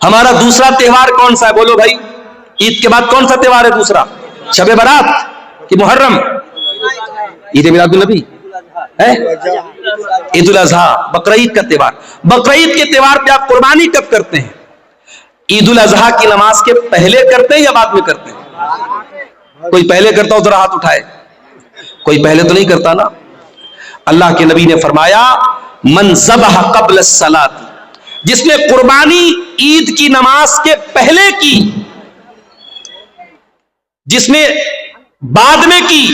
ہمارا دوسرا تہوار کون سا ہے؟ بولو بھائی، عید کے بعد کون سا تہوار ہے دوسرا؟ شب برات کہ محرم؟ عید میلاد النبی ہے، عید الاضحیٰ، بقرعید کا تہوار۔ بقرعید کے تہوار پہ آپ قربانی کب کرتے ہیں؟ عید الاضحیٰ کی نماز کے پہلے کرتے ہیں یا بعد میں کرتے ہیں؟ کوئی پہلے کرتا ہو ذرا ہاتھ اٹھائے، کوئی پہلے تو نہیں کرتا نا۔ اللہ کے نبی نے فرمایا من ذبح قبل الصلاۃ، جس نے قربانی عید کی نماز کے پہلے کی، جس نے بعد میں کی،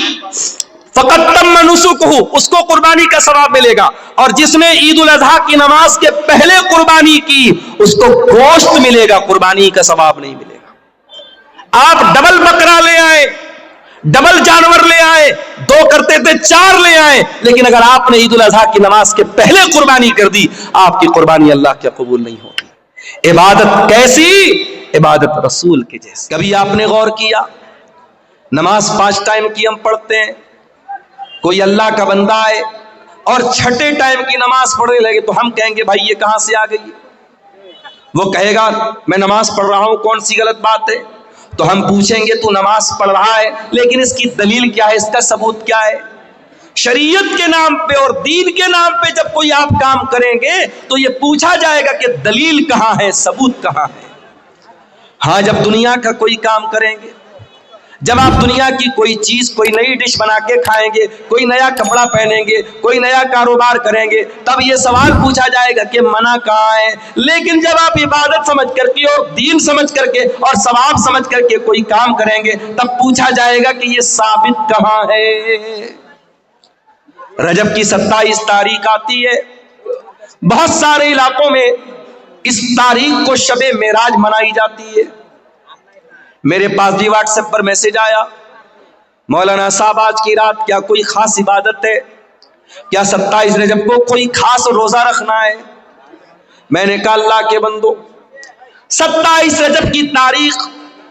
فقط تم نسکہ، اس کو قربانی کا ثواب ملے گا، اور جس نے عید الاضحیٰ کی نماز کے پہلے قربانی کی اس کو گوشت ملے گا، قربانی کا ثواب نہیں ملے گا۔ آپ ڈبل بکرا لے آئے، ڈبل جانور لے آئے، 2 کرتے تھے 4 لے آئے، لیکن اگر آپ نے عید الاضحیٰ کی نماز کے پہلے قربانی کر دی، آپ کی قربانی اللہ کے قبول نہیں ہوگی۔ عبادت کیسی؟ عبادت رسول کی جیسی۔ کبھی آپ نے غور کیا، نماز 5 ٹائم کی ہم پڑھتے ہیں، کوئی اللہ کا بندہ ہے اور 6ٹے ٹائم کی نماز پڑھنے لگے تو ہم کہیں گے بھائی یہ کہاں سے آ گئی؟ وہ کہے گا میں نماز پڑھ رہا ہوں، کون سی غلط بات ہے؟ تو ہم پوچھیں گے تو نماز پڑھ رہا ہے لیکن اس کی دلیل کیا ہے، اس کا ثبوت کیا ہے؟ شریعت کے نام پہ اور دین کے نام پہ جب کوئی آپ کام کریں گے تو یہ پوچھا جائے گا کہ دلیل کہاں ہے، ثبوت کہاں ہے۔ ہاں جب دنیا کا کوئی کام کریں گے، جب آپ دنیا کی کوئی چیز، کوئی نئی ڈش بنا کے کھائیں گے، کوئی نیا کپڑا پہنیں گے، کوئی نیا کاروبار کریں گے، تب یہ سوال پوچھا جائے گا کہ منع کہاں ہے۔ لیکن جب آپ عبادت سمجھ کر کے اور دین سمجھ کر کے اور ثواب سمجھ کر کے کوئی کام کریں گے تب پوچھا جائے گا کہ یہ ثابت کہاں ہے۔ رجب کی 27 تاریخ آتی ہے، بہت سارے علاقوں میں اس تاریخ کو شب معراج منائی جاتی ہے۔ میرے پاس بھی واٹس ایپ پر میسج آیا، مولانا صاحب آج کی رات کیا کوئی خاص عبادت ہے؟ کیا 27 رجب کو کوئی خاص روزہ رکھنا ہے؟ میں نے کہا اللہ کے بندو، 27 رجب کی تاریخ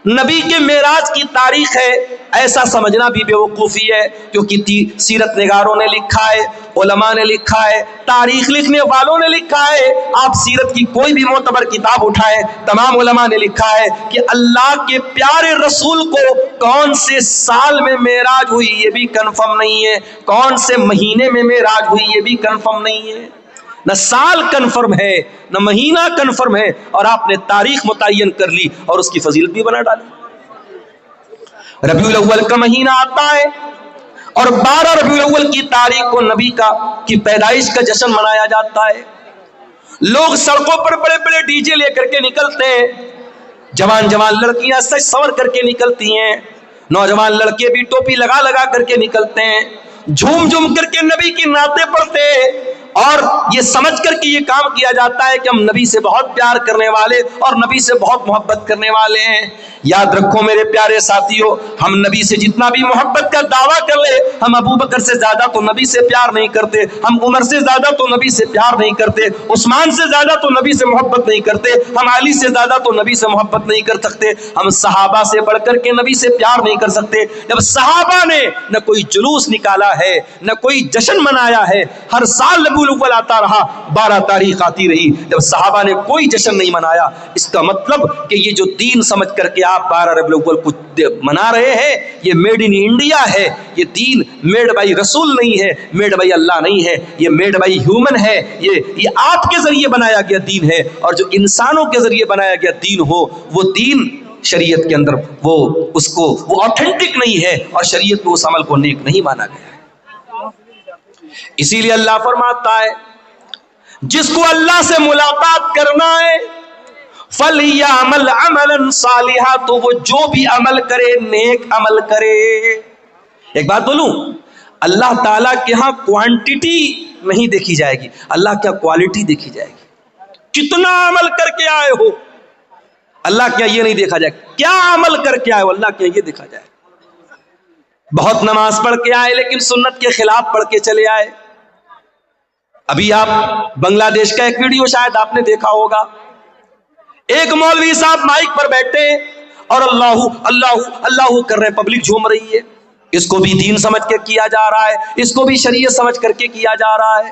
نبی کے معراج کی تاریخ ہے، ایسا سمجھنا بھی بے وقوفی ہے، کیونکہ سیرت نگاروں نے لکھا ہے، علماء نے لکھا ہے، تاریخ لکھنے والوں نے لکھا ہے۔ آپ سیرت کی کوئی بھی معتبر کتاب اٹھائیں، تمام علماء نے لکھا ہے کہ اللہ کے پیارے رسول کو کون سے سال میں معراج ہوئی یہ بھی کنفرم نہیں ہے، کون سے مہینے میں معراج ہوئی یہ بھی کنفرم نہیں ہے، نہ سال کنفرم ہے نہ مہینہ کنفرم ہے، اور آپ نے تاریخ متعین کر لی اور اس کی فضیلت بھی بنا ڈالی۔ ربیع الاول کا مہینہ آتا ہے اور 12 ربیع الاول کی تاریخ کو نبی کی پیدائش کا جشن منایا جاتا ہے۔ لوگ سڑکوں پر بڑے بڑے ڈی جے لے کر کے نکلتے ہیں، جوان جوان لڑکیاں سج سور کر کے نکلتی ہیں، نوجوان لڑکے بھی ٹوپی لگا لگا کر کے نکلتے ہیں، جھوم جھوم کر کے نبی کی نعتیں پڑھتے ہیں، اور یہ سمجھ کر کے یہ کام کیا جاتا ہے کہ ہم نبی سے بہت پیار کرنے والے اور نبی سے بہت محبت کرنے والے ہیں۔ یاد رکھو میرے پیارے ساتھیو، ہم نبی سے جتنا بھی محبت کا دعویٰ کر لے، ہم ابو بکر سے زیادہ تو نبی سے پیار نہیں کرتے، ہم عمر سے زیادہ تو نبی سے پیار نہیں کرتے، عثمان سے زیادہ تو نبی سے محبت نہیں کرتے، ہم علی سے زیادہ تو نبی سے محبت نہیں کر سکتے، ہم صحابہ سے بڑھ کر کے نبی سے پیار نہیں کر سکتے۔ جب صحابہ نے نہ کوئی جلوس نکالا ہے نہ کوئی جشن منایا ہے، ہر سال ربیع الاول آتا رہا، 12 تاریخ آتی رہی، جب صحابہ نے کوئی جشن نہیں منایا، اس کا مطلب کہ یہ جو دین سمجھ کر کے آپ 12 ربیع الاول کو منا رہے ہیں یہ میڈ ان انڈیا ہے، یہ دین میڈ بائی رسول نہیں ہے، میڈ بائی اللہ نہیں ہے، یہ میڈ بائی ہیومن ہے، یہ آپ کے ذریعے بنایا گیا دین ہے، اور جو انسانوں کے ذریعے بنایا گیا دین ہو وہ دین شریعت کے اندر وہ آتھینٹک نہیں ہے، اور شریعت میں اس عمل کو نیک نہیں مانا گیا ہے۔ اسی لیے اللہ فرماتا ہے جس کو اللہ سے ملاقات کرنا ہے فَلْيَعْمَلْ عَمَلًا صَالِحًا، تو وہ جو بھی عمل کرے نیک عمل کرے۔ ایک بات بولوں، اللہ تعالیٰ کے ہاں کوانٹٹی نہیں دیکھی جائے گی، اللہ کیا کوالٹی دیکھی جائے گی۔ کتنا عمل کر کے آئے ہو، اللہ کیا یہ نہیں دیکھا جائے، کیا عمل کر کے آئے ہو، اللہ کیا یہ دیکھا جائے۔ بہت نماز پڑھ کے آئے لیکن سنت کے خلاف پڑھ کے چلے آئے۔ ابھی آپ بنگلہ دیش کا ایک ویڈیو شاید آپ نے دیکھا ہوگا، ایک مولوی صاحب مائک پر بیٹھے اور اللہ اللہ اللہ کر رہے ہیں، پبلک جھوم رہی ہے، اس کو بھی دین سمجھ کے کیا جا رہا ہے، اس کو بھی شریعت سمجھ کر کے کیا جا رہا ہے۔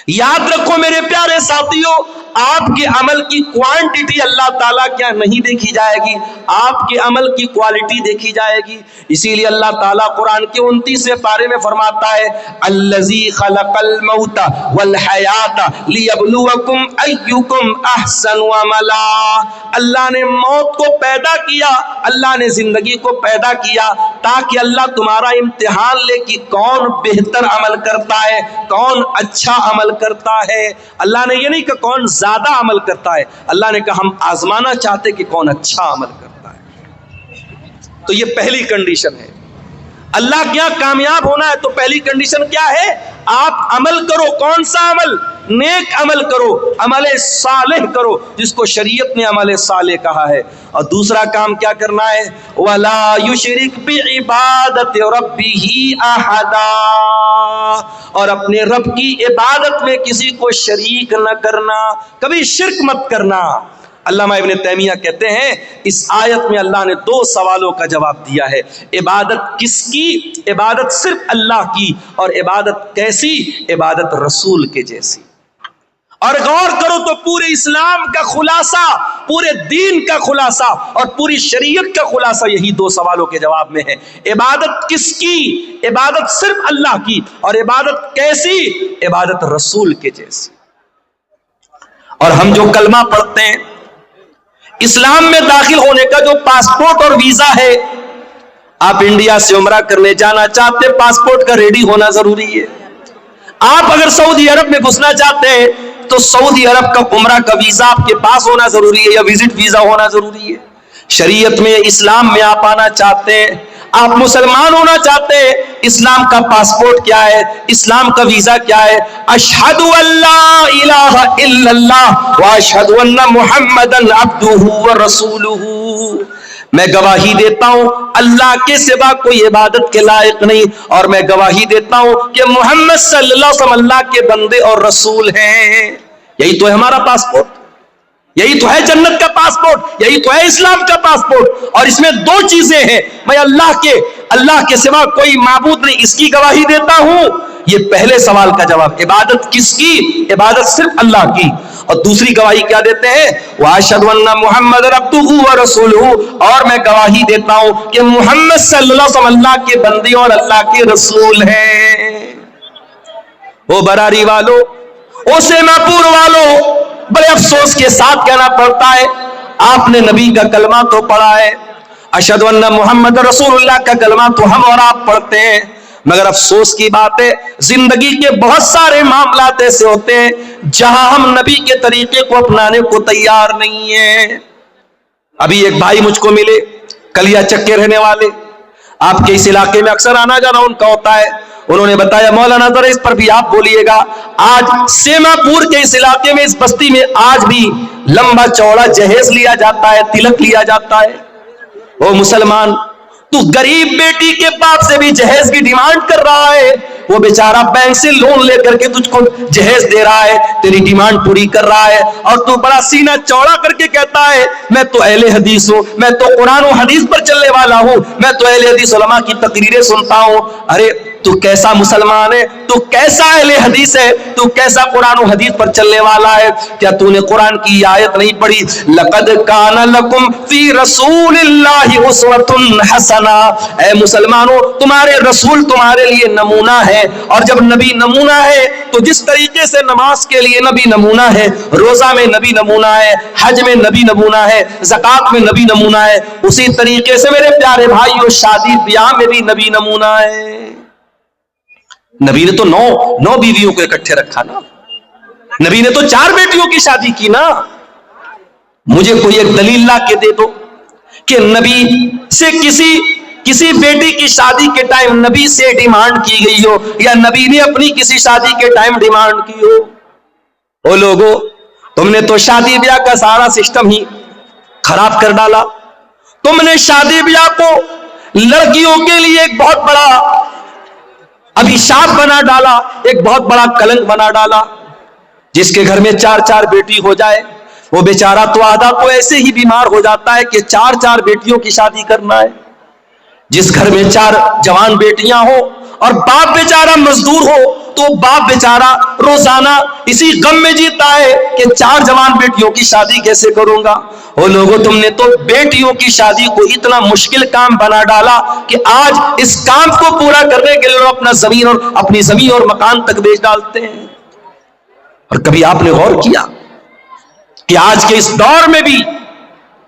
یاد رکھو میرے پیارے ساتھیوں، آپ کے عمل کی کوانٹٹی اللہ تعالیٰ کیا نہیں دیکھی جائے گی، آپ کے عمل کی کوالٹی دیکھی جائے گی۔ اسی لیے اللہ تعالیٰ قرآن کے 29ویں پارے میں فرماتا ہے الذی خلق الموت والحیات لیبلوکم ایکم احسن عملا۔ اللہ نے موت کو پیدا کیا، اللہ نے زندگی کو پیدا کیا تاکہ اللہ تمہارا امتحان لے کہ کون بہتر عمل کرتا ہے، کون اچھا عمل کرتا ہے۔ اللہ نے یہ نہیں کہ کون زیادہ عمل کرتا ہے، اللہ نے کہا ہم آزمانا چاہتے کہ کون اچھا عمل کرتا ہے۔ تو یہ پہلی کنڈیشن ہے، اللہ کیا کامیاب ہونا ہے تو پہلی کنڈیشن کیا ہے؟ آپ عمل کرو۔ کون سا عمل؟ نیک عمل کرو، عمل صالح کرو، جس کو شریعت نے عمل صالح کہا ہے۔ اور دوسرا کام کیا کرنا ہے؟ وَلَا يُشْرِكْ بِعِبَادَةِ رَبِّهِ أَحَدًا، اور اپنے رب کی عبادت میں کسی کو شریک نہ کرنا، کبھی شرک مت کرنا۔ علامہ ابن تیمیہ کہتے ہیں اس آیت میں اللہ نے 2 سوالوں کا جواب دیا ہے، عبادت کس کی؟ عبادت صرف اللہ کی، اور عبادت کیسی؟ عبادت رسول کے جیسی۔ اور غور کرو تو پورے اسلام کا خلاصہ، پورے دین کا خلاصہ اور پوری شریعت کا خلاصہ یہی 2 سوالوں کے جواب میں ہے۔ عبادت کس کی؟ عبادت صرف اللہ کی، اور عبادت کیسی؟ عبادت رسول کے جیسی۔ اور ہم جو کلمہ پڑھتے ہیں، اسلام میں داخل ہونے کا جو پاسپورٹ اور ویزا ہے، آپ انڈیا سے عمرہ کرنے جانا چاہتے، پاسپورٹ کا ریڈی ہونا ضروری ہے۔ آپ اگر سعودی عرب میں گھسنا چاہتے ہیں تو سعودی عرب کا عمرہ کا ویزا آپ کے پاس ہونا ضروری ہے، یا وزٹ ویزا ہونا ضروری ہے۔ شریعت میں، اسلام میں آپ آنا چاہتے ہیں، آپ مسلمان ہونا چاہتے ہیں، اسلام کا پاسپورٹ کیا ہے؟ اسلام کا ویزا کیا ہے؟ اشہد ان لا الہ الا اللہ واشہد ان محمدن عبدہ ورسولہ، میں گواہی دیتا ہوں اللہ کے سوا کوئی عبادت کے لائق نہیں، اور میں گواہی دیتا ہوں کہ محمد صلی اللہ علیہ وسلم اللہ کے بندے اور رسول ہیں۔ یہی تو ہے ہمارا پاسپورٹ، یہی تو ہے جنت کا پاسپورٹ، یہی تو ہے اسلام کا پاسپورٹ۔ اور اس میں 2 چیزیں ہیں، میں اللہ کے سوا کوئی معبود نہیں، اس کی گواہی دیتا ہوں۔ یہ پہلے سوال کا جواب، عبادت کس کی؟ عبادت صرف اللہ کی۔ اور دوسری گواہی کیا دیتے ہیں؟ وَأَشْهَدُ أَنَّ مُحَمَّدًا عَبْدُهُ وَرَسُولُهُ، اور میں گواہی دیتا ہوں کہ محمد صلی اللہ علیہ وسلم اللہ کے بندے اور اللہ کے رسول ہیں۔ او براری والو، او سیما پور والو، بڑے افسوس کے ساتھ کہنا پڑتا ہے، آپ نے نبی کا کلمہ تو پڑھا ہے، اشہد ان محمد رسول اللہ کا کلمہ تو ہم اور آپ پڑھتے ہیں، مگر افسوس کی بات ہے زندگی کے بہت سارے معاملات ایسے ہوتے ہیں جہاں ہم نبی کے طریقے کو اپنانے کو تیار نہیں ہیں۔ ابھی ایک بھائی مجھ کو ملے، کلیا چک کے رہنے والے، آپ کے اس علاقے میں اکثر آنا جانا ان کا ہوتا ہے۔ انہوں نے بتایا مولانا ذرا اس پر بھی آپ بولیے گا، آج سیما پور کے اس علاقے میں، اس بستی میں آج بھی لمبا چوڑا جہیز لیا جاتا ہے، تلک لیا جاتا ہے۔ وہ مسلمان، تو غریب بیٹی کے باپ سے بھی جہیز کی ڈیمانڈ کر رہا ہے، وہ بیچارہ بینک سے لون لے کر کے تجھ کو جہیز دے رہا ہے، تیری ڈیمانڈ پوری کر رہا ہے، اور تو بڑا سینہ چوڑا کر کے کہتا ہے میں تو اہل حدیث ہوں، میں تو قرآن و حدیث پر چلنے والا ہوں، میں تو اہل حدیث علماء کی تقریریں سنتا ہوں۔ ارے تو کیسا مسلمان ہے؟ تو کیسا اہل حدیث ہے؟ تو کیسا قرآن و حدیث پر چلنے والا ہے؟ کیا تو نے قرآن کی آیت نہیں پڑھی؟ لقد کان لکم فی رسول اللہ اسوۃ حسنہ، اے مسلمانوں تمہارے رسول تمہارے لیے نمونہ ہے، اور جب نبی نمونہ ہے تو جس طریقے سے نماز کے لیے نبی نمونہ ہے، روزہ میں نبی نمونہ ہے، حج میں نبی نمونہ ہے، زکوٰۃ میں نبی نمونہ ہے، اسی طریقے سے میرے پیارے بھائیوں شادی بیاہ میں بھی نبی نمونہ ہے۔ نبی نے تو 9 بیویوں کو اکٹھے رکھا نا، نبی نے تو 4 بیٹیوں کی شادی کی نا۔ مجھے کوئی ایک دلیل لا کے دے دو کہ نبی سے کسی بیٹی کی شادی کے ٹائم نبی سے ڈیمانڈ کی گئی ہو، یا نبی نے اپنی کسی شادی کے ٹائم ڈیمانڈ کی ہو۔ او لوگو، تم نے تو شادی بیاہ کا سارا سسٹم ہی خراب کر ڈالا۔ تم نے شادی بیاہ کو لڑکیوں کے لیے ایک بہت بڑا ابھیشاپ بنا ڈالا، ایک بہت بڑا کلنک بنا ڈالا۔ جس کے گھر میں 4 بیٹی ہو جائے وہ بیچارہ تو آدھا تو ایسے ہی بیمار ہو جاتا ہے کہ 4 بیٹیوں کی شادی کرنا ہے۔ جس گھر میں 4 جوان بیٹیاں ہو اور باپ بیچارہ مزدور ہو تو باپ بیچارہ روزانہ اسی غم میں جیتا ہے کہ 4 جوان بیٹیوں کی شادی کیسے کروں گا. وہ لوگوں، تم نے تو بیٹیوں کی شادی کو اتنا مشکل کام بنا ڈالا کہ آج اس کام کو پورا کرنے کے لیے اپنی زمین اور مکان تک بیچ ڈالتے ہیں. اور کبھی آپ نے غور کیا کہ آج کے اس دور میں بھی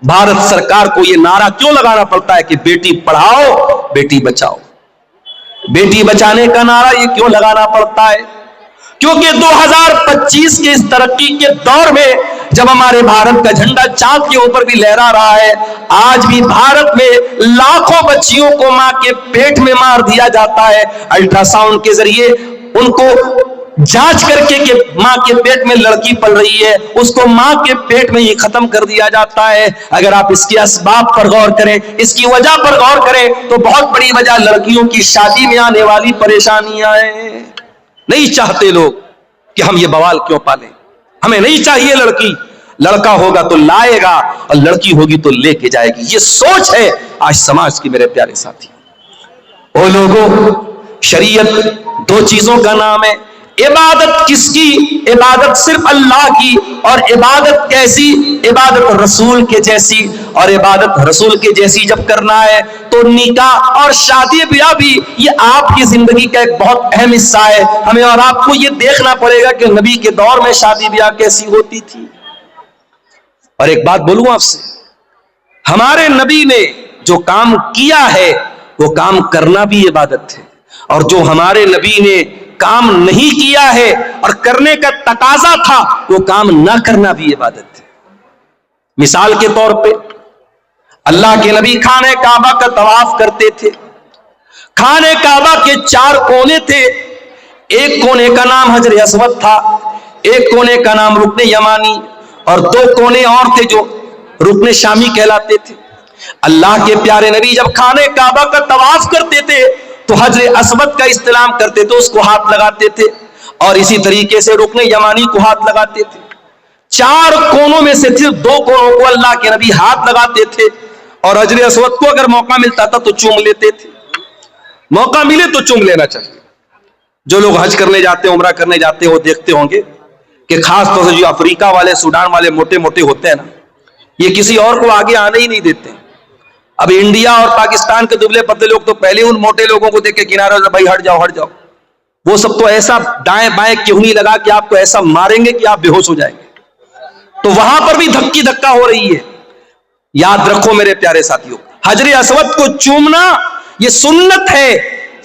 بھارت سرکار کو یہ نعرہ کیوں لگانا پڑتا ہے کہ بیٹی پڑھاؤ بیٹی بچاؤ؟ بیٹی بچانے کا نعرہ یہ کیوں لگانا پڑتا ہے؟ کیونکہ 2025 کے اس ترقی کے دور میں جب ہمارے بھارت کا جھنڈا چاند کے اوپر بھی لہرا رہا ہے، آج بھی بھارت میں لاکھوں بچیوں کو ماں کے پیٹ میں مار دیا جاتا ہے. الٹرا ساؤنڈ کے ذریعے ان کو جانچ کر کے کہ ماں کے پیٹ میں لڑکی پل رہی ہے، اس کو ماں کے پیٹ میں ہی ختم کر دیا جاتا ہے. اگر آپ اس کے اسباب پر غور کریں، اس کی وجہ پر غور کریں، تو بہت بڑی وجہ لڑکیوں کی شادی میں آنے والی پریشانیاں ہیں. نہیں چاہتے لوگ کہ ہم یہ بوال کیوں پالیں، ہمیں نہیں چاہیے لڑکی، لڑکا ہوگا تو لائے گا اور لڑکی ہوگی تو لے کے جائے گی. یہ سوچ ہے آج سماج کی. میرے پیارے ساتھی، وہ لوگوں، شریعت 2 چیزوں کا نام ہے. عبادت کس کی؟ عبادت صرف اللہ کی. اور عبادت کیسی؟ عبادت رسول کے جیسی. اور عبادت رسول کے جیسی جب کرنا ہے تو نکاح اور شادی بیاہ بھی یہ آپ کی زندگی کا ایک بہت اہم حصہ ہے. ہمیں اور آپ کو یہ دیکھنا پڑے گا کہ نبی کے دور میں شادی بیاہ کیسی ہوتی تھی. اور ایک بات بولوں آپ سے، ہمارے نبی نے جو کام کیا ہے وہ کام کرنا بھی عبادت ہے، اور جو ہمارے نبی نے کام نہیں کیا ہے اور کرنے کا تقاضا تھا وہ کام نہ کرنا بھی عبادت ہے. مثال کے طور پہ اللہ کے نبی خانہ کعبہ کا طواف کرتے تھے. خانہ کعبہ کے 4 کونے تھے. ایک کونے کا نام حجر اسود تھا، ایک کونے کا نام رکن یمانی، اور 2 کونے اور تھے جو رکن شامی کہلاتے تھے. اللہ کے پیارے نبی جب خانہ کعبہ کا طواف کرتے تھے تو حجر اسود کا استلام کرتے تھے، اس کو ہاتھ لگاتے تھے، اور اسی طریقے سے رکن یمانی کو ہاتھ لگاتے تھے. 4 کونوں میں سے صرف 2 کونوں کو اللہ کے نبی ہاتھ لگاتے تھے، اور حجر اسود کو اگر موقع ملتا تھا تو چوم لیتے تھے. موقع ملے تو چوم لینا چاہیے. جو لوگ حج کرنے جاتے ہیں، عمرہ کرنے جاتے ہیں، وہ دیکھتے ہوں گے کہ خاص طور سے جو افریقہ والے، سوڈان والے موٹے موٹے ہوتے ہیں نا، یہ کسی اور کو آگے آنے ہی نہیں دیتے. اب انڈیا اور پاکستان کے دبلے پتلے لوگ تو پہلے ان موٹے لوگوں کو دیکھ کے کنارے سے بھائی ہٹ جاؤ ہٹ جاؤ. وہ سب تو ایسا دائیں بائیں کیونی لگا کہ آپ کو ایسا ماریں گے کہ آپ بے ہوش ہو جائیں گے. تو وہاں پر بھی دھکی دھکا ہو رہی ہے. یاد رکھو میرے پیارے ساتھیوں، حجر اسود کو چومنا یہ سنت ہے،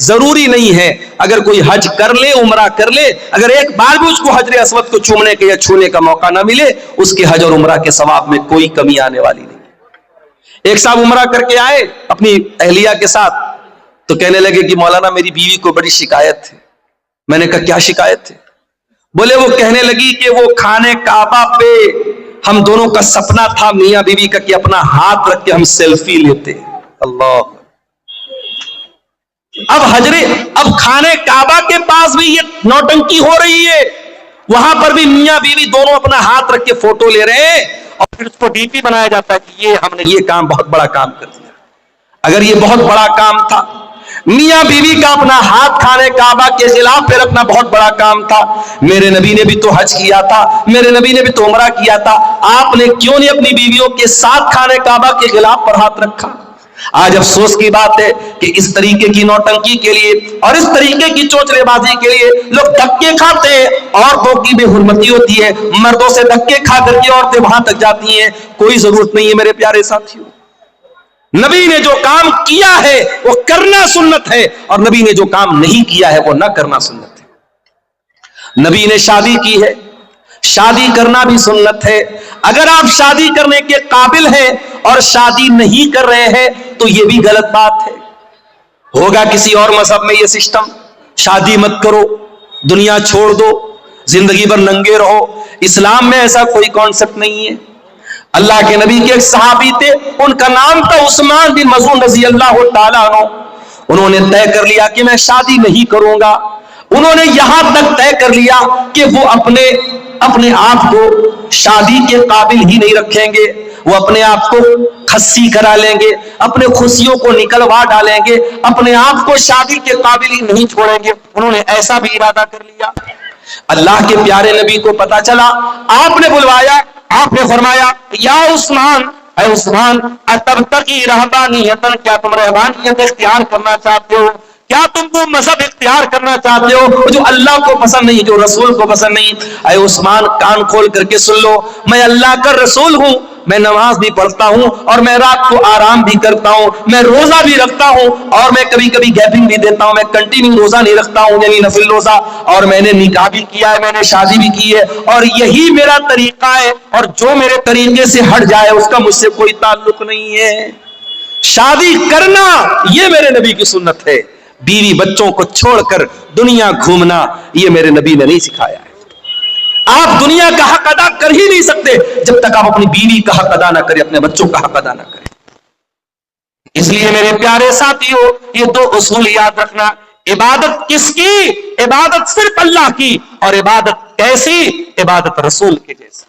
ضروری نہیں ہے. اگر کوئی حج کر لے، عمرہ کر لے، اگر ایک بار بھی اس کو حجر اسود کو چومنے کے یا چھونے کا موقع نہ ملے، اس کے حج اور عمرہ کے ثواب میں کوئی کمی آنے والی نہیں. ایک صاحب عمرہ کر کے آئے اپنی اہلیہ کے ساتھ، تو کہنے لگے کہ مولانا میری بیوی کو بڑی شکایت ہے. میں نے کہا کیا شکایت ہے؟ بولے وہ کہنے لگی کہ وہ خانہ کعبہ پہ ہم دونوں کا سپنا تھا میاں بیوی کا کہ اپنا ہاتھ رکھ کے ہم سیلفی لیتے. اللہ! اب خانہ کعبہ کے پاس بھی یہ نوٹنکی ہو رہی ہے، وہاں پر بھی میاں بیوی دونوں اپنا ہاتھ رکھ کے فوٹو لے رہے ہیں، اور پھر اس کو ڈی پی بنایا جاتا ہے کہ یہ ہم نے یہ کام، بہت بڑا کام کر دیا. اگر یہ بہت بڑا کام تھا، میاں بیوی کا اپنا ہاتھ خانہ کعبہ کے خلاف پہ رکھنا بہت بڑا کام تھا. میرے نبی نے بھی تو حج کیا تھا، میرے نبی نے بھی تو عمرہ کیا تھا. آپ نے کیوں نہیں اپنی بیویوں کے ساتھ خانہ کعبہ کے خلاف پر ہاتھ رکھا؟ آج افسوس کی بات ہے کہ اس طریقے کی نوٹنکی کے لیے اور اس طریقے کی چوچلے بازی کے لیے لوگ دھکے کھاتے ہیں. عورتوں کی بے حرمتی ہوتی ہے، مردوں سے دھکے کھا کر کے عورتیں وہاں تک جاتی ہیں. کوئی ضرورت نہیں ہے میرے پیارے ساتھیوں. نبی نے جو کام کیا ہے وہ کرنا سنت ہے، اور نبی نے جو کام نہیں کیا ہے وہ نہ کرنا سنت ہے. نبی نے شادی کی ہے، شادی کرنا بھی سنت ہے. اگر آپ شادی کرنے کے قابل ہیں اور شادی نہیں کر رہے ہیں تو یہ بھی غلط بات ہے. ہوگا کسی اور مذہب میں یہ سسٹم، شادی مت کرو، دنیا چھوڑ دو، زندگی بھر ننگے رہو. اسلام میں ایسا کوئی کانسیپٹ نہیں ہے. اللہ کے نبی کے ایک صحابی تھے، ان کا نام تھا عثمان بن مظعون رضی اللہ تعالیٰ عنہ. انہوں نے طے کر لیا کہ میں شادی نہیں کروں گا. انہوں نے یہاں تک طے کر لیا کہ وہ اپنے آپ کو شادی کے قابل ہی نہیں رکھیں گے. وہ اپنے آپ کو خسی کرا لیں گے, اپنے خوشیوں کو نکلوا ڈالیں گے, اپنے آپ کو شادی کے قابل ہی نہیں چھوڑیں گے. انہوں نے ایسا بھی ارادہ کر لیا. اللہ کے پیارے نبی کو پتا چلا, آپ نے بلوایا, آپ نے فرمایا یا عثمان, اے عثمان, اتبتغی رہبانیتا, کیا تم رہبانیت اختیار کرنا چاہتے ہو؟ کیا تم وہ مذہب اختیار کرنا چاہتے ہو جو اللہ کو پسند نہیں, جو رسول کو پسند نہیں؟ اے عثمان, کان کھول کر کے سن لو, میں اللہ کا رسول ہوں, میں نماز بھی پڑھتا ہوں, اور میں رات کو آرام بھی کرتا ہوں, میں روزہ بھی رکھتا ہوں, اور میں کبھی کبھی گیپنگ بھی دیتا ہوں, میں کنٹینیو روزہ نہیں رکھتا ہوں, یعنی نفل روزہ, اور میں نے نکاح بھی کیا ہے, میں نے شادی بھی کی ہے, اور یہی میرا طریقہ ہے, اور جو میرے طریقے سے ہٹ جائے اس کا مجھ سے کوئی تعلق نہیں ہے. شادی کرنا یہ میرے نبی کی سنت ہے, بیوی بچوں کو چھوڑ کر دنیا گھومنا یہ میرے نبی نے نہیں سکھایا ہے. آپ دنیا کا حق ادا کر ہی نہیں سکتے جب تک آپ اپنی بیوی کا حق ادا نہ کریں, اپنے بچوں کا حق ادا نہ کریں. اس لیے میرے پیارے ساتھیوں, یہ دو اصول یاد رکھنا. عبادت کس کی؟ عبادت صرف اللہ کی, اور عبادت کیسی؟ عبادت رسول کے جیسی.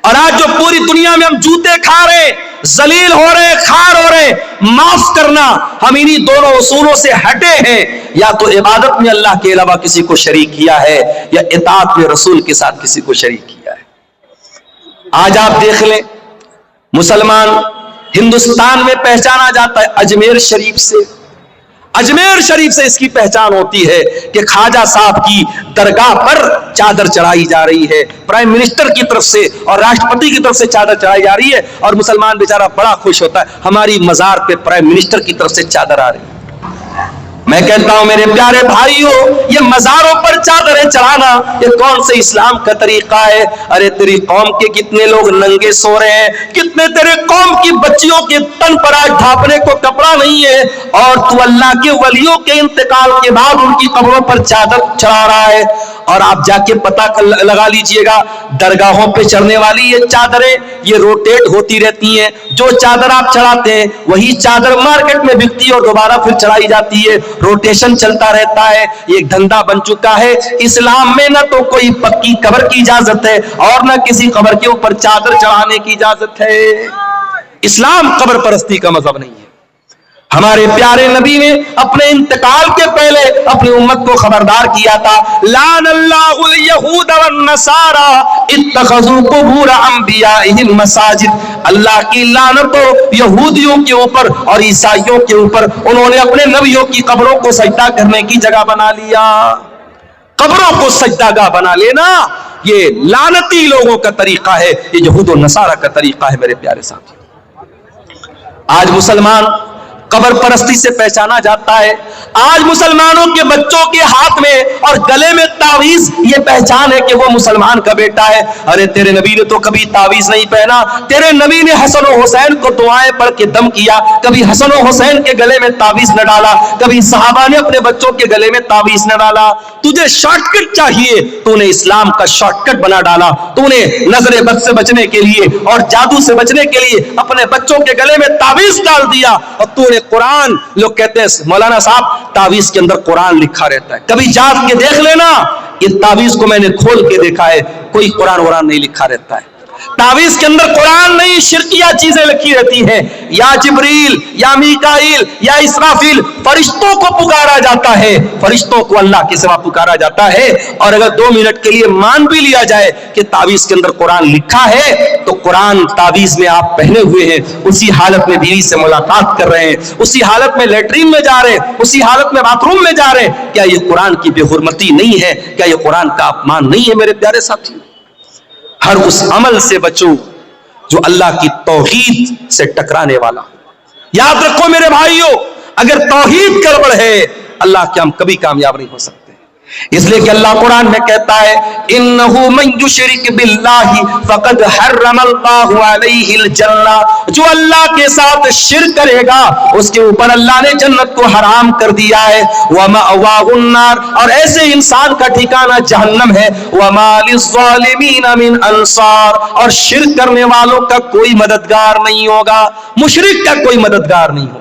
اور آج جو پوری دنیا میں ہم جوتے کھا رہے, ذلیل ہو رہے, خار ہو رہے, معاف کرنا, ہم انہی دونوں اصولوں سے ہٹے ہیں. یا تو عبادت میں اللہ کے علاوہ کسی کو شریک کیا ہے, یا اطاعت میں رسول کے ساتھ کسی کو شریک کیا ہے. آج آپ دیکھ لیں, مسلمان ہندوستان میں پہچانا جاتا ہے اجمیر شریف سے. اجمیر شریف سے اس کی پہچان ہوتی ہے کہ خواجہ صاحب کی درگاہ پر چادر چڑھائی جا رہی ہے, پرائم منسٹر کی طرف سے اور راشٹرپتی کی طرف سے چادر چڑھائی جا رہی ہے, اور مسلمان بیچارہ بڑا خوش ہوتا ہے ہماری مزار پہ پرائم منسٹر کی طرف سے چادر آ رہی ہے. میں کہتا ہوں میرے پیارے بھائیو, یہ مزاروں پر چادریں چڑھانا یہ کون سے اسلام کا طریقہ ہے؟ ارے تیری قوم کے کتنے لوگ ننگے سو رہے ہیں, کتنے تیرے قوم کی بچیوں کے تن پر آج ڈھانپنے کو کپڑا نہیں ہے, اور تو اللہ کے ولیوں کے انتقال کے بعد ان کی قبروں پر چادر چڑھا رہا ہے. اور آپ جا کے پتہ لگا لیجئے گا, درگاہوں پہ چڑھنے والی یہ چادریں یہ روٹیٹ ہوتی رہتی ہیں. جو چادر آپ چڑھاتے ہیں وہی چادر مارکیٹ میں بکتی ہے اور دوبارہ پھر چڑھائی جاتی ہے, روٹیشن چلتا رہتا ہے. یہ ایک دھندا بن چکا ہے. اسلام میں نہ تو کوئی پکی قبر کی اجازت ہے, اور نہ کسی قبر کے اوپر چادر چڑھانے کی اجازت ہے. اسلام قبر پرستی کا مذہب نہیں ہے. ہمارے پیارے نبی نے اپنے انتقال کے پہلے اپنی امت کو خبردار کیا تھا, لعن اللہ الیہود والنصارى اتخذوا قبور انبیائہم مساجد. اللہ کی لعنت ہو یہودیوں کے اوپر اور عیسائیوں کے اوپر, انہوں نے اپنے نبیوں کی قبروں کو سجدہ کرنے کی جگہ بنا لیا. قبروں کو سجدہ گاہ بنا لینا یہ لعنتی لوگوں کا طریقہ ہے, یہ یہود و نصارہ کا طریقہ ہے. میرے پیارے ساتھی, آج مسلمان قبر پرستی سے پہچانا جاتا ہے. آج مسلمانوں کے بچوں کے ہاتھ میں اور گلے میں تعویذ, یہ پہچان ہے کہ وہ مسلمان کا بیٹا ہے. ارے تیرے نبی نے تو کبھی تعویذ نہیں پہنا, تیرے نبی نے حسن و حسین کو دعائیں پڑھ کے دم کیا, کبھی حسن و حسین کے گلے میں تعویذ نہ ڈالا, کبھی صحابہ نے اپنے بچوں کے گلے میں تعویذ نہ ڈالا. تجھے شارٹ کٹ چاہیے, تو نے اسلام کا شارٹ کٹ بنا ڈالا. تو نے نظر بد سے بچنے کے لیے اور جادو سے بچنے کے لیے اپنے بچوں کے گلے میں تعویذ ڈال دیا, اور تو نے قرآن, لوگ کہتے ہیں مولانا صاحب تعویذ کے اندر قرآن لکھا رہتا ہے, کبھی جاگ کے دیکھ لینا, یہ تعویذ کو میں نے کھول کے دیکھا ہے, کوئی قرآن نہیں لکھا رہتا ہے. تعویذ کے اندر قرآن نہیں, شرکیہ چیزیں لکھی رہتی ہیں. یا جبریل یا میکائیل یا اسرافیل, فرشتوں کو پکارا جاتا ہے, فرشتوں کو اللہ کے سوا پکارا جاتا ہے. اور اگر 2 منٹ کے لیے مان بھی لیا جائے کہ تعویذ کے اندر قرآن لکھا ہے, تو قرآن تعویذ میں آپ پہنے ہوئے ہیں, اسی حالت میں بیوی سے ملاقات کر رہے ہیں, اسی حالت میں لیٹرین میں جا رہے ہیں, اسی حالت میں باتھ روم میں جا رہے ہیں, کیا یہ قرآن کی بے حرمتی نہیں ہے؟ کیا یہ قرآن کا اپمان نہیں ہے؟ میرے پیارے ساتھی, ہر اس عمل سے بچو جو اللہ کی توحید سے ٹکرانے والا. یاد رکھو میرے بھائیوں, اگر توحید گڑبڑ ہے اللہ کے ہم کبھی کامیاب نہیں ہو سکتے. اس لیے کہ اللہ قرآن میں کہتا ہے انہ من یشرک باللہ فقد حرم اللہ علیہ الجنہ, جو اللہ کے ساتھ شرک کرے گا اس کے اوپر اللہ نے جنت کو حرام کر دیا ہے. ومأواہ النار, اور ایسے انسان کا ٹھکانہ جہنم ہے. وما للظالمین من انصار, اور شرک کرنے والوں کا کوئی مددگار نہیں ہوگا, مشرک کا کوئی مددگار نہیں ہوگا.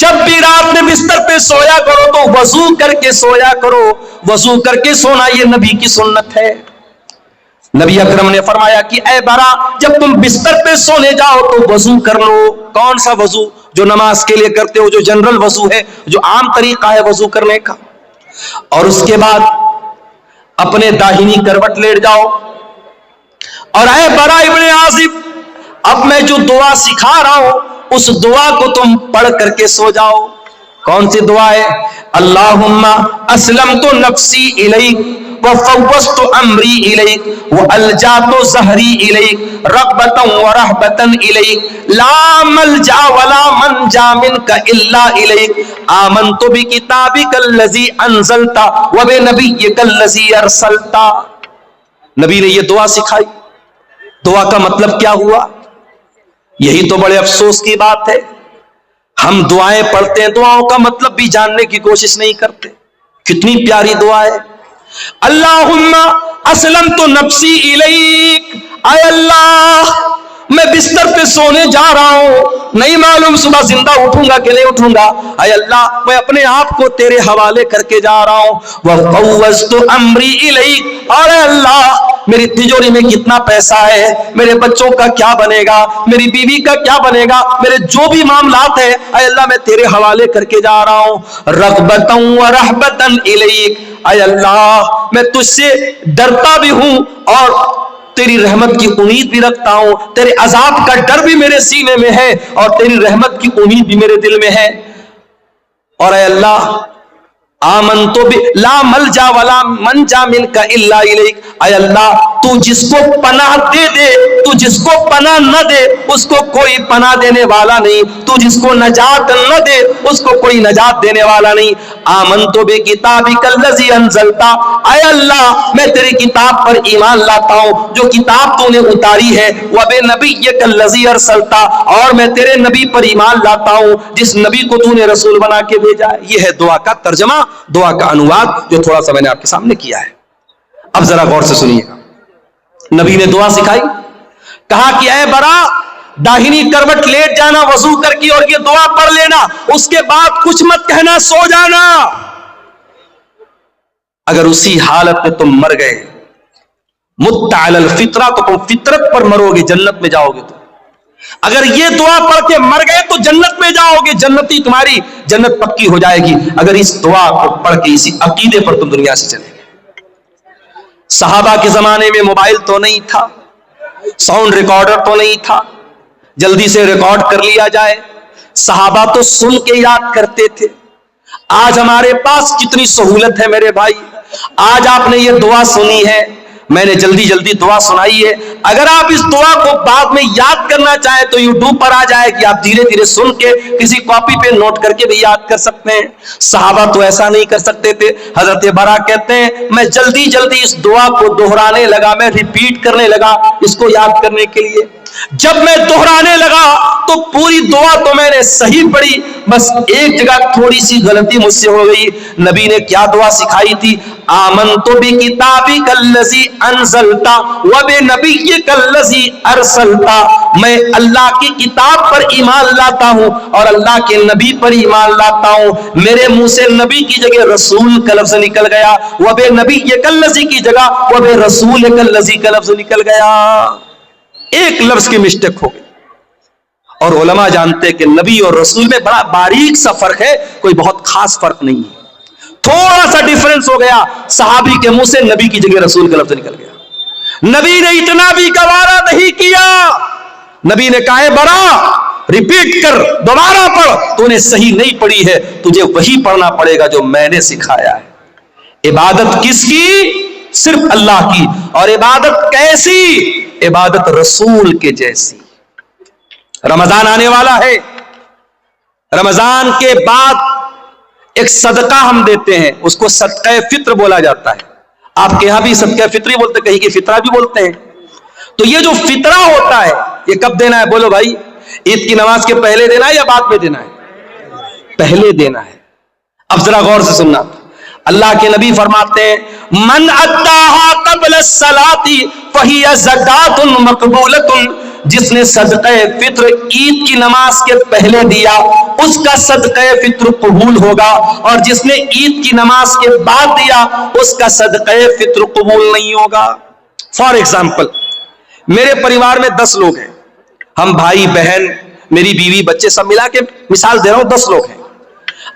جب بھی رات میں بستر پہ سویا کرو تو وضو کر کے سویا کرو. وضو کر کے سونا یہ نبی کی سنت ہے. نبی اکرم نے فرمایا کہ اے برا جب تم بستر پہ سونے جاؤ تو وضو کر لو. کون سا وضو؟ جو نماز کے لیے کرتے ہو, جو جنرل وضو ہے, جو عام طریقہ ہے وضو کرنے کا. اور اس کے بعد اپنے داہنی کروٹ لیٹ جاؤ. اور اے برا ابن عازب اب میں جو دعا سکھا رہا ہوں اس دعا کو تم پڑھ کر کے سو جاؤ. کون سی دعا ہے؟ اللہم اسلمت نفسی الیک وفوضت امری الیک والجات ظہری الیک رغبتا ورہبتا الیک لا ملجا ولا منجا منک الا الیک آمنت بکتابک الذی انزلتا وبنبیک الذی ارسلتا. نبی نے یہ دعا سکھائی. دعا کا مطلب کیا ہوا؟ یہی تو بڑے افسوس کی بات ہے, ہم دعائیں پڑھتے ہیں, دعاؤں کا مطلب بھی جاننے کی کوشش نہیں کرتے. کتنی پیاری دعا ہے, اللہم اسلمت نفسی الیک. اے اللہ میں بستر پہ سونے جا رہا ہوں, نہیں معلوم صبح زندہ اٹھوں گا کہ نہیں اٹھوں گا. اے اللہ میں اپنے آپ کو تیرے حوالے کر کے جا رہا ہوں. وفوضت امری الیک. اور اے اللہ میری تجوری میں کتنا پیسہ ہے, میرے بچوں کا کیا بنے گا, میری بیوی کا کیا بنے گا, میرے جو بھی معاملات ہیں اے اللہ میں تیرے حوالے کر کے جا رہا ہوں. رغبتا ورہبتا الیک. اے اللہ میں تجھ سے ڈرتا بھی ہوں اور تیری رحمت کی امید بھی رکھتا ہوں. تیرے عذاب کا ڈر بھی میرے سینے میں ہے اور تیری رحمت کی امید بھی میرے دل میں ہے. اور اے اللہ آمنتو لا ملجا ولا منجا منک الا الیک. اے اللہ تو جس کو پناہ دے دے, تو جس کو پناہ نہ دے اس کو کوئی پناہ دینے والا نہیں. تو جس کو نجات نہ دے اس کو کوئی نجات دینے والا نہیں. آمنتو بکتابک الذی انزلتا. اے اللہ میں تیری کتاب پر ایمان لاتا ہوں جو کتاب تو نے اتاری ہے. وبنبیک الذی ارسلتا. اور میں تیرے نبی پر ایمان لاتا ہوں جس نبی کو تو نے رسول بنا کے بھیجا ہے. یہ ہے دعا کا ترجمہ, دعا کا انواد جو تھوڑا سا میں نے آپ کے سامنے کیا ہے. اب ذرا غور سے سنیے گا. نبی نے دعا سکھائی, کہا کہ اے برا داہنی کروٹ لیٹ جانا وضو کر کے اور یہ دعا پڑھ لینا, اس کے بعد کچھ مت کہنا, سو جانا. اگر اسی حالت میں تم مر گئے مت علی الفطرہ تو تم فطرت پر مرو گے, جنت میں جاؤ گے. تو اگر یہ دعا پڑھ کے مر گئے تو جنت میں جاؤ گے, جنتی تمہاری جنت پکی ہو جائے گی اگر اس دعا کو پڑھ کے اسی عقیدے پر تم دنیا سے چلے گے. صحابہ کے زمانے میں موبائل تو نہیں تھا, ساؤنڈ ریکارڈر تو نہیں تھا, جلدی سے ریکارڈ کر لیا جائے. صحابہ تو سن کے یاد کرتے تھے. آج ہمارے پاس کتنی سہولت ہے میرے بھائی. آج آپ نے یہ دعا سنی ہے, میں نے جلدی جلدی دعا سنائی ہے. اگر آپ اس دعا کو بعد میں یاد کرنا چاہیں تو یوٹیوب پر آ جائے کہ آپ دھیرے دھیرے سن کے کسی کاپی پہ نوٹ کر کے بھی یاد کر سکتے ہیں. صحابہ تو ایسا نہیں کر سکتے تھے. حضرت برا کہتے ہیں میں جلدی جلدی اس دعا کو دہرانے لگا, میں ریپیٹ کرنے لگا اس کو یاد کرنے کے لیے. جب میں دہرانے لگا تو پوری دعا تو میں نے صحیح پڑھی, بس ایک جگہ تھوڑی سی غلطی مجھ سے ہو گئی. نبی نے کیا دعا سکھائی تھی؟ آمنت بکتابک الذی انزلتا وبنبیک الذی ارسلتا. میں اللہ کی کتاب پر ایمان لاتا ہوں اور اللہ کے نبی پر ایمان لاتا ہوں. میرے منہ سے نبی کی جگہ رسول کا لفظ نکل گیا, وبنبیک الذی کی جگہ وبرسولک الذی کا لفظ نکل گیا. ایک لفظ کی مسٹیک ہو گئی. اور علماء جانتے ہیں کہ نبی اور رسول میں بڑا باریک سا فرق ہے, کوئی بہت خاص فرق نہیں ہے. تھوڑا سا ڈیفرنس ہو گیا, صحابی کے منہ سے نبی کی جگہ رسول کا لفظ نکل گیا. نبی نے اتنا بھی گوارا نہیں کیا. نبی نے کہا ہے برا ریپیٹ کر, دوبارہ پڑھ, تو نے صحیح نہیں پڑھی ہے, تجھے وہی پڑھنا پڑے گا جو میں نے سکھایا ہے. عبادت کس کی؟ صرف اللہ کی. اور عبادت کیسی؟ عبادت رسول کے جیسی. رمضان آنے والا ہے, رمضان کے بعد ایک صدقہ ہم دیتے ہیں, اس کو صدقہ فطر بولا جاتا ہے. آپ کے یہاں بھی صدقہ فطری بولتے, کہیں کی فطرہ بھی بولتے ہیں. تو یہ جو فطرہ ہوتا ہے یہ کب دینا ہے بولو بھائی؟ عید کی نماز کے پہلے دینا ہے یا بعد میں دینا ہے؟ پہلے دینا ہے. اب ذرا غور سے سننا, اللہ کے نبی فرماتے ہیں من اداها قبل الصلاۃ فهي زکات مقبولۃ جس نے صدقہ فطر عید کی نماز کے پہلے دیا اس کا صدقہ فطر قبول ہوگا، اور جس نے عید کی نماز کے بعد دیا اس کا صدقہ فطر قبول نہیں ہوگا۔ فار ایگزامپل، میرے پریوار میں 10 لوگ ہیں، ہم بھائی بہن میری بیوی بچے سب ملا کے مثال دے رہا ہوں 10 لوگ ہیں۔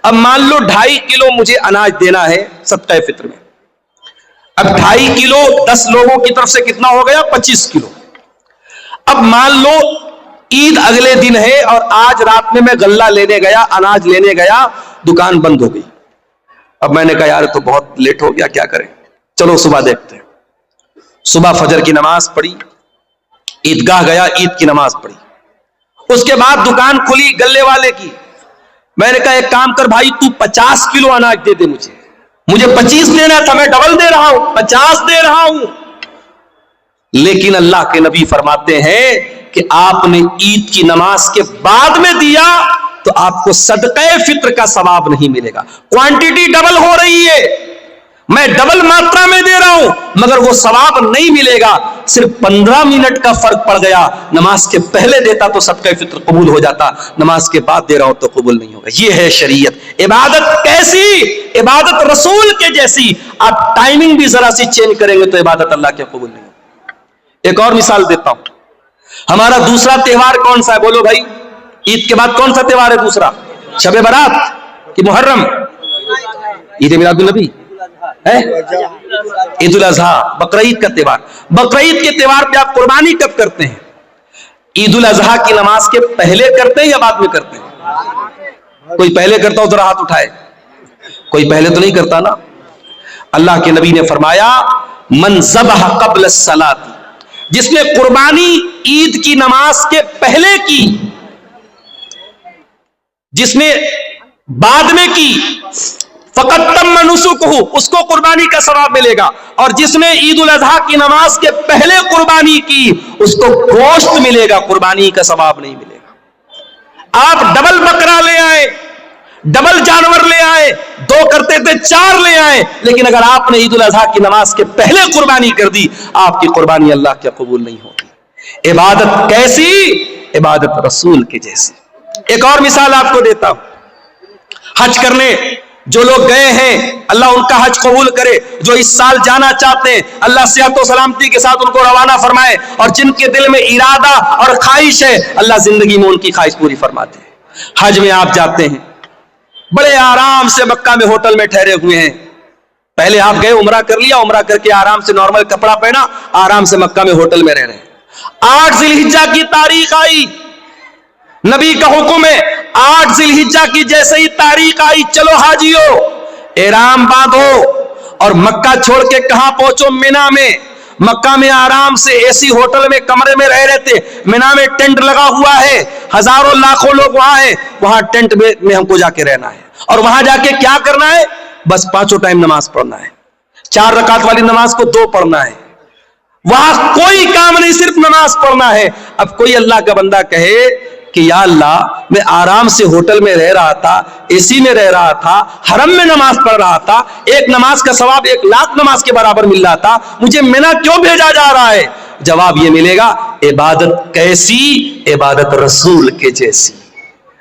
اب مان لو 2.5 کلو مجھے اناج دینا ہے صدقہ فطر میں۔ اب 2.5 کلو 10 لوگوں کی طرف سے کتنا ہو گیا؟ 25 کلو۔ اب مان لو عید اگلے دن ہے اور آج رات میں غلہ لینے گیا، اناج لینے گیا، دکان بند ہو گئی۔ اب میں نے کہا یار تو بہت لیٹ ہو گیا، کیا کریں، چلو صبح دیکھتے ہیں۔ صبح فجر کی نماز پڑھی، عیدگاہ گیا، عید کی نماز پڑھی، اس کے بعد دکان کھلی گلے والے کی۔ میں نے کہا ایک کام کر بھائی، تو 50 کلو اناج دے دے، مجھے 25 دینا تھا، میں ڈبل دے رہا ہوں، 50 دے رہا ہوں۔ لیکن اللہ کے نبی فرماتے ہیں کہ آپ نے عید کی نماز کے بعد میں دیا تو آپ کو صدقہ فطر کا ثواب نہیں ملے گا۔ کوانٹٹی ڈبل ہو رہی ہے، میں ڈبل ماترا میں دے رہا ہوں، مگر وہ ثواب نہیں ملے گا۔ صرف 15 منٹ کا فرق پڑ گیا، نماز کے پہلے دیتا تو صدقہ فطر قبول ہو جاتا، نماز کے بعد دے رہا ہوں تو قبول نہیں ہوگا۔ یہ ہے شریعت۔ عبادت کیسی؟ عبادت رسول کے جیسی۔ آپ ٹائمنگ بھی ذرا سی چینج کریں گے تو عبادت اللہ کے قبول نہیں ہوگی۔ ایک اور مثال دیتا ہوں، ہمارا دوسرا تہوار کون سا ہے؟ بولو بھائی، عید کے بعد کون سا تہوار ہے دوسرا؟ شب برات کہ محرم؟ عید میلاد النبی ہے، عید الاضحیٰ، بقرعید کا تہوار۔ بقرعید کے تہوار پہ آپ قربانی کب کرتے ہیں؟ عید الاضحیٰ کی نماز کے پہلے کرتے ہیں یا بعد میں کرتے ہیں؟ کوئی پہلے کرتا ہو ذرا ہاتھ اٹھائے، کوئی پہلے تو نہیں کرتا نا۔ اللہ کے نبی نے فرمایا من ذبح قبل الصلاۃ، جس نے قربانی عید کی نماز کے پہلے کی، جس نے بعد میں کی، فقط تم نسکہ، اس کو قربانی کا ثواب ملے گا، اور جس نے عید الاضحیٰ کی نماز کے پہلے قربانی کی اس کو گوشت ملے گا، قربانی کا ثواب نہیں ملے گا۔ آپ ڈبل بکرا لے آئے، ڈبل جانور لے آئے، 2 کرتے تھے 4 لے آئے، لیکن اگر آپ نے عید الاضحیٰ کی نماز کے پہلے قربانی کر دی آپ کی قربانی اللہ کے قبول نہیں ہوگی۔ عبادت کیسی؟ عبادت رسول کے جیسی۔ ایک اور مثال آپ کو دیتا ہوں، حج کرنے جو لوگ گئے ہیں اللہ ان کا حج قبول کرے، جو اس سال جانا چاہتے ہیں اللہ صحت و سلامتی کے ساتھ ان کو روانہ فرمائے، اور جن کے دل میں ارادہ اور خواہش ہے اللہ زندگی میں ان کی خواہش پوری فرماتے ہیں۔ حج میں آپ جاتے ہیں، بڑے آرام سے مکہ میں ہوٹل میں ٹھہرے ہوئے ہیں، پہلے آپ گئے عمرہ کر لیا، عمرہ کر کے آرام سے نارمل کپڑا پہنا، آرام سے مکہ میں ہوٹل میں رہ رہے ہیں۔ 8 ذی الحجہ کی تاریخ آئی، نبی کا حکم ہے 8 ذی الحجہ کی جیسے ہی تاریخ آئی چلو حاجیو احرام باندھو اور مکہ چھوڑ کے کہاں پہنچو؟ مینا میں۔ مکہ میں آرام سے اے سی ہوٹل میں کمرے میں رہ رہے تھے، مینا میں ٹینٹ لگا ہوا ہے، ہزاروں لاکھوں لوگ وہاں ہیں، وہاں ٹینٹ میں ہم کو جا کے رہنا ہے، اور وہاں جا کے کیا کرنا ہے؟ بس 5 ٹائم نماز پڑھنا ہے، 4 رکعت والی نماز کو 2 پڑھنا ہے، وہاں کوئی کام نہیں، صرف نماز پڑھنا ہے۔ اب کوئی اللہ کا بندہ کہے کہ یا اللہ میں آرام سے ہوٹل میں رہ رہا تھا، اے سی میں رہ رہا تھا، حرم میں نماز پڑھ رہا تھا، ایک نماز کا ثواب 1 لاکھ نماز کے برابر مل رہا تھا، مجھے مینا کیوں بھیجا جا رہا ہے؟ جواب یہ ملے گا عبادت کیسی؟ عبادت رسول کے جیسی۔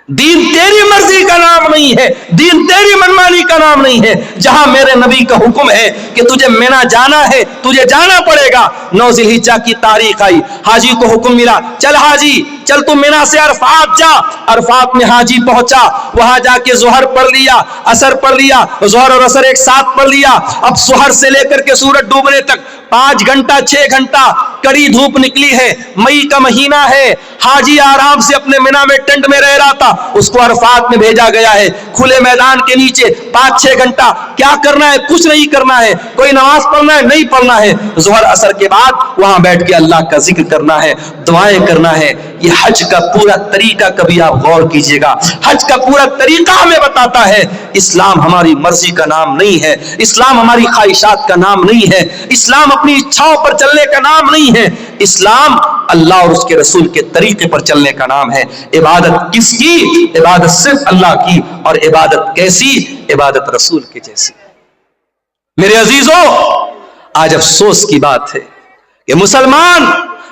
دین تیری مرضی کا نام نہیں ہے، دین تیری منمانی کا نام نہیں ہے۔ جہاں میرے نبی کا حکم ہے کہ تجھے مینا جانا ہے تجھے جانا پڑے گا۔ 9 ذی الحجہ کی تاریخ آئی، حاجی کو حکم ملا چل حاجی چل تو مینا سے عرفات جا۔ عرفات میں حاجی پہنچا، وہاں جا کے ظہر پڑھ لیا، عصر پڑھ لیا، ظہر اور عصر ایک ساتھ پڑھ لیا۔ اب ظہر سے لے کر کے سورج ڈوبنے تک 5 گھنٹہ 6 گھنٹہ کڑی دھوپ نکلی ہے، مئی کا مہینہ ہے، حاجی آرام سے اپنے مینا میں ٹینٹ میں رہ رہا تھا، اس کو عرفات میں بھیجا گیا ہے کھلے میدان کے نیچے 5-6 گھنٹہ کیا کرنا ہے؟ کچھ نہیں کرنا ہے، کوئی نماز پڑھنا ہے نہیں پڑھنا ہے، ظہر عصر کے بعد وہاں بیٹھ کے اللہ کا ذکر کرنا ہے، دعائیں کرنا ہے۔ یہ حج کا پورا طریقہ کبھی آپ غور کیجئے گا، حج کا پورا طریقہ ہمیں بتاتا ہے اسلام ہماری مرضی کا نام نہیں ہے، اسلام ہماری خواہشات کا نام نہیں ہے، اسلام اپنی اچھاؤں پر چلنے کا نام نہیں ہے، اسلام اللہ اور اس کے رسول کے طریقے پر چلنے کا نام ہے۔ عبادت کس کی؟ عبادت صرف اللہ کی، اور عبادت کیسی؟ عبادت رسول کے جیسی۔ میرے عزیزوں، آج افسوس کی بات ہے کہ مسلمان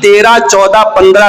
13, 14, 15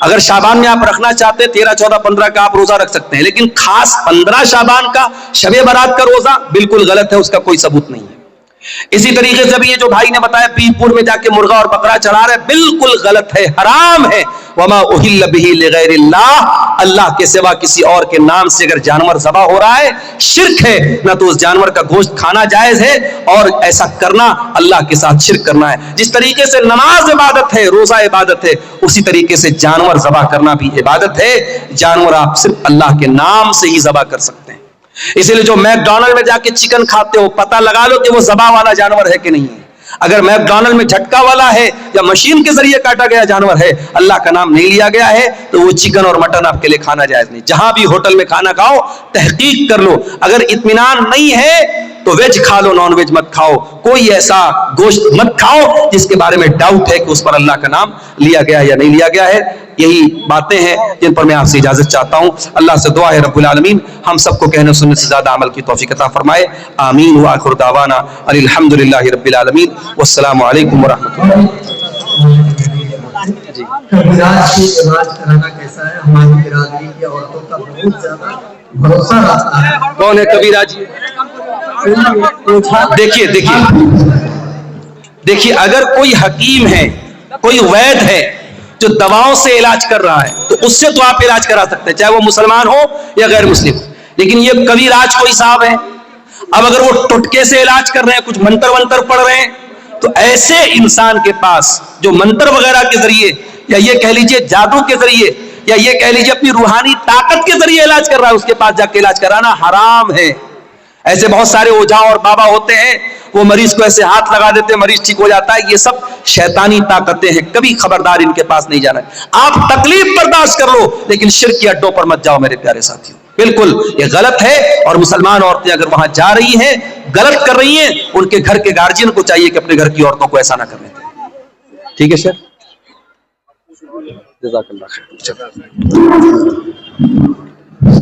اگر شعبان میں آپ رکھنا چاہتے ہیں 13, 14, 15 کا آپ روزہ رکھ سکتے ہیں, لیکن خاص 15 شعبان کا شب برات کا روزہ بالکل غلط ہے, اس کا کوئی ثبوت نہیں ہے. اسی طریقے سے بھی یہ جو بھائی نے بتایا پیر پور میں جا کے مرغا اور بکرا چڑھا رہے, بالکل غلط ہے, حرام ہے. وما اہل بہ لغیر اللہ, اللہ کے سوا کسی اور کے نام سے اگر جانور ذبح ہو رہا ہے شرک ہے. نہ تو اس جانور کا گوشت کھانا جائز ہے, اور ایسا کرنا اللہ کے ساتھ شرک کرنا ہے. جس طریقے سے نماز عبادت ہے, روزہ عبادت ہے, اسی طریقے سے جانور ذبح کرنا بھی عبادت ہے. جانور آپ صرف اللہ کے نام سے ہی ذبح کر سکتے ہیں. اسی لیے جو میک ڈونلڈ میں جا کے چکن کھاتے ہو, پتہ لگا لو کہ وہ ذبح والا جانور ہے کہ نہیں ہے. اگر میک ڈونلڈ میں جھٹکا والا ہے یا مشین کے ذریعے کاٹا گیا جانور ہے, اللہ کا نام نہیں لیا گیا ہے, تو وہ چکن اور مٹن آپ کے لیے کھانا جائز نہیں. جہاں بھی ہوٹل میں کھانا کھاؤ تحقیق کر لو, اگر اطمینان نہیں ہے تو ویج کھا لو, نان ویج مت کھاؤ. کوئی ایسا گوشت مت کھاؤ جس کے بارے میں ڈاؤٹ ہے کہ اس پر اللہ کا نام لیا گیا ہے یا نہیں لیا گیا ہے. یہی باتیں ہیں جن پر میں آپ سے اجازت چاہتا ہوں. اللہ سے دعا ہے رب العالمین ہم سب کو کہنے سننے سے زیادہ عمل کی توفیق عطا فرمائے. آمین. وآخر دعوانا الحمدللہ رب العالمین, والسلام علیکم ورحمۃ اللہ. کبیراج کی علاج کرانا کیسا ہے؟ ہماری برادری کی عورتوں کا بہت زیادہ بھروسہ رہتا ہے. کون ہے کبیراج؟ دیکھیے اگر کوئی حکیم ہے, کوئی وید ہے جو دواؤں سے علاج کر رہا ہے, تو اس سے تو آپ علاج کرا سکتے ہیں, چاہے وہ مسلمان ہو یا غیر مسلم. لیکن یہ کبیراج کوئی صاحب ہے, اب اگر وہ ٹٹکے سے علاج کر رہے ہیں, کچھ منتر ونتر پڑھ رہے ہیں, تو ایسے انسان کے پاس جو منتر وغیرہ کے ذریعے, یا یہ کہہ لیجئے جادو کے ذریعے, یا یہ کہہ لیجئے اپنی روحانی طاقت کے ذریعے علاج کر رہا ہے, اس کے پاس جا کے علاج کرانا حرام ہے. ایسے بہت سارے اوجھا اور بابا ہوتے ہیں, وہ مریض کو ایسے ہاتھ لگا دیتے ہیں, مریض ٹھیک ہو جاتا ہے. یہ سب شیطانی طاقتیں ہیں, کبھی خبردار ان کے پاس نہیں جانا ہے. آپ تکلیف برداشت کر لو, لیکن شرک کے اڈوں پر مت جاؤ میرے پیارے ساتھیوں. بالکل یہ غلط ہے, اور مسلمان عورتیں اگر وہاں جا رہی ہیں, غلط کر رہی ہیں, ان کے گھر کے گارجین کو چاہیے کہ اپنے گھر کی عورتوں کو ایسا نہ کرنے دیں. ٹھیک ہے سر, جزاک اللہ خیر.